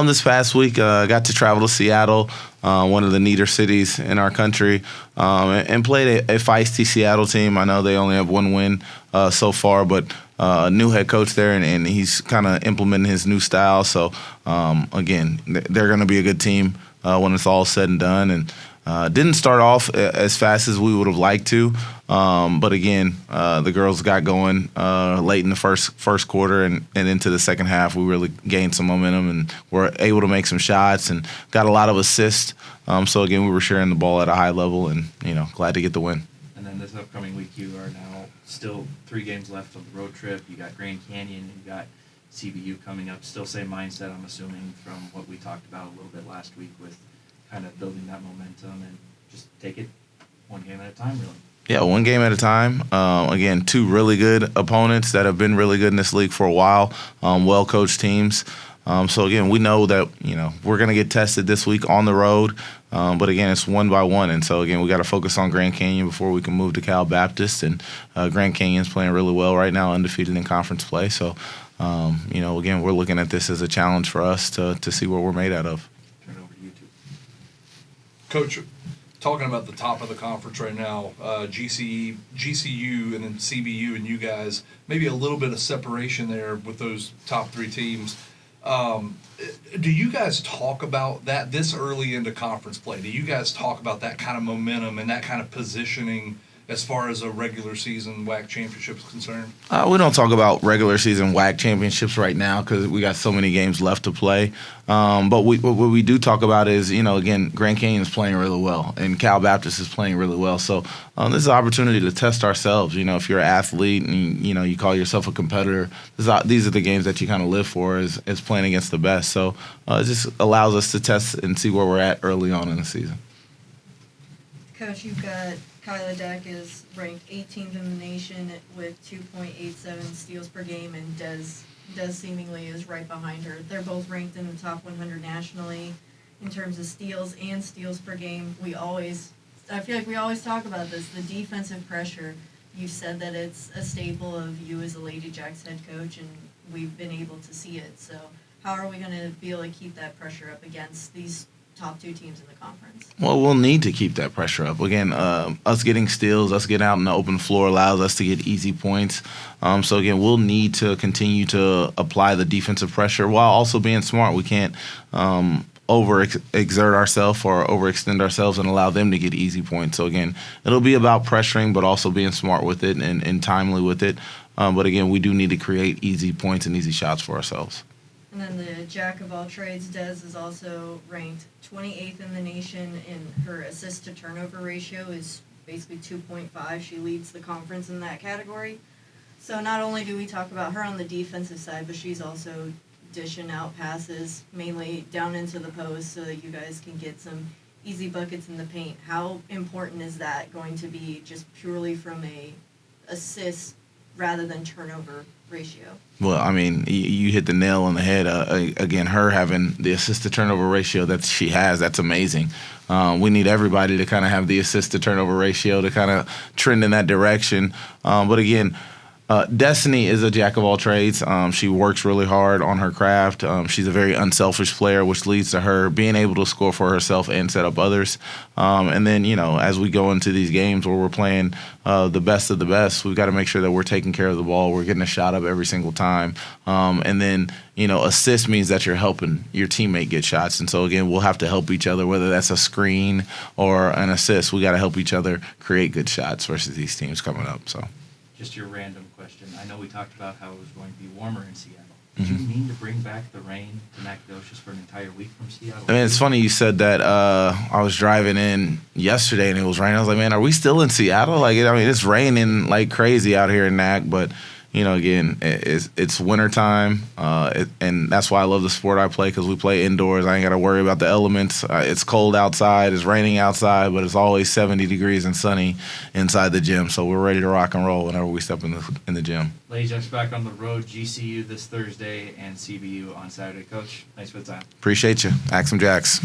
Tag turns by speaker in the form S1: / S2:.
S1: This past week, I got to travel to Seattle, one of the neater cities in our country, and played a feisty Seattle team. I know they only have one win so far, but new head coach there, and he's kind of implementing his new style. So, again, they're going to be a good team when it's all said and done. And didn't start off as fast as we would have liked to, but again, the girls got going late in the first quarter and into the second half. We really gained some momentum and were able to make some shots and got a lot of assists. So again, we were sharing the ball at a high level, and glad to get the win.
S2: And then this upcoming week, you are now still 3 games left on the road trip. You got Grand Canyon, you got CBU coming up. Still same mindset, I'm assuming, from what we talked about a little bit last week with kind of building that momentum and just take it one game at a time, really.
S1: Yeah, one game at a time. Again, 2 really good opponents that have been really good in this league for a while, well-coached teams. So, again, we know that, we're going to get tested this week on the road. But, again, it's one by one. And so, again, we got to focus on Grand Canyon before we can move to Cal Baptist. And Grand Canyon's playing really well right now, undefeated in conference play. So, again, we're looking at this as a challenge for us to see what we're made out of.
S2: Turn it over to you two.
S3: Coach, talking about the top of the conference right now, GCU and then CBU and you guys, maybe a little bit of separation there with those top 3 teams. Do you guys talk about that this early into conference play? Do you guys talk about that kind of momentum and that kind of positioning as far as a regular season WAC championship is concerned?
S1: We don't talk about regular season WAC championships right now because we got so many games left to play. But what we do talk about is, again, Grand Canyon is playing really well and Cal Baptist is playing really well. So this is an opportunity to test ourselves. If you're an athlete and, you call yourself a competitor, these are the games that you kind of live for is playing against the best. So it just allows us to test and see where we're at early on in the season.
S4: Coach, you've got Kyla Deck is ranked 18th in the nation with 2.87 steals per game, and Des seemingly is right behind her. They're both ranked in the top 100 nationally in terms of steals and steals per game. I feel like we always talk about this, the defensive pressure. You said that it's a staple of you as a Lady Jacks head coach, and we've been able to see it. So how are we going to be able to keep that pressure up against these top 2 teams in the conference?
S1: Well, we'll need to keep that pressure up. Again, us getting steals, us getting out in the open floor allows us to get easy points. So, again, we'll need to continue to apply the defensive pressure while also being smart. We can't overexert ourselves or overextend ourselves and allow them to get easy points. So, again, it'll be about pressuring but also being smart with it and timely with it. But, again, we do need to create easy points and easy shots for ourselves.
S4: And then the jack of all trades, Des, is also ranked 28th in the nation, and her assist to turnover ratio is basically 2.5. She leads the conference in that category. So not only do we talk about her on the defensive side, but she's also dishing out passes, mainly down into the post, so that you guys can get some easy buckets in the paint. How important is that going to be just purely from a assist rather than turnover ratio?
S1: Well, I mean, you hit the nail on the head. Again, her having the assist-to-turnover ratio that she has, that's amazing. We need everybody to kind of have the assist-to-turnover ratio to kind of trend in that direction. But, again, Destiny is a jack of all trades. She works really hard on her craft. She's a very unselfish player, which leads to her being able to score for herself and set up others. And then, as we go into these games where we're playing the best of the best, we've got to make sure that we're taking care of the ball. We're getting a shot up every single time. And then, assist means that you're helping your teammate get shots. And so, again, we'll have to help each other, whether that's a screen or an assist. We got to help each other create good shots versus these teams coming up. So.
S2: Just your random question. I know we talked about how it was going to be warmer in Seattle. Did you mean to bring back the rain to Nacogdoches for an entire week from Seattle?
S1: I mean, it's funny you said that. I was driving in yesterday and it was raining. I was like, man, are we still in Seattle? It's raining like crazy out here in Nac, but again, it's wintertime, and that's why I love the sport I play, because we play indoors. I ain't got to worry about the elements. It's cold outside, it's raining outside, but it's always 70 degrees and sunny inside the gym. So we're ready to rock and roll whenever we step in the gym.
S2: Lady Jacks back on the road, GCU this Thursday and CBU on Saturday. Coach, thanks for the time.
S1: Appreciate you. Axe 'em Jacks.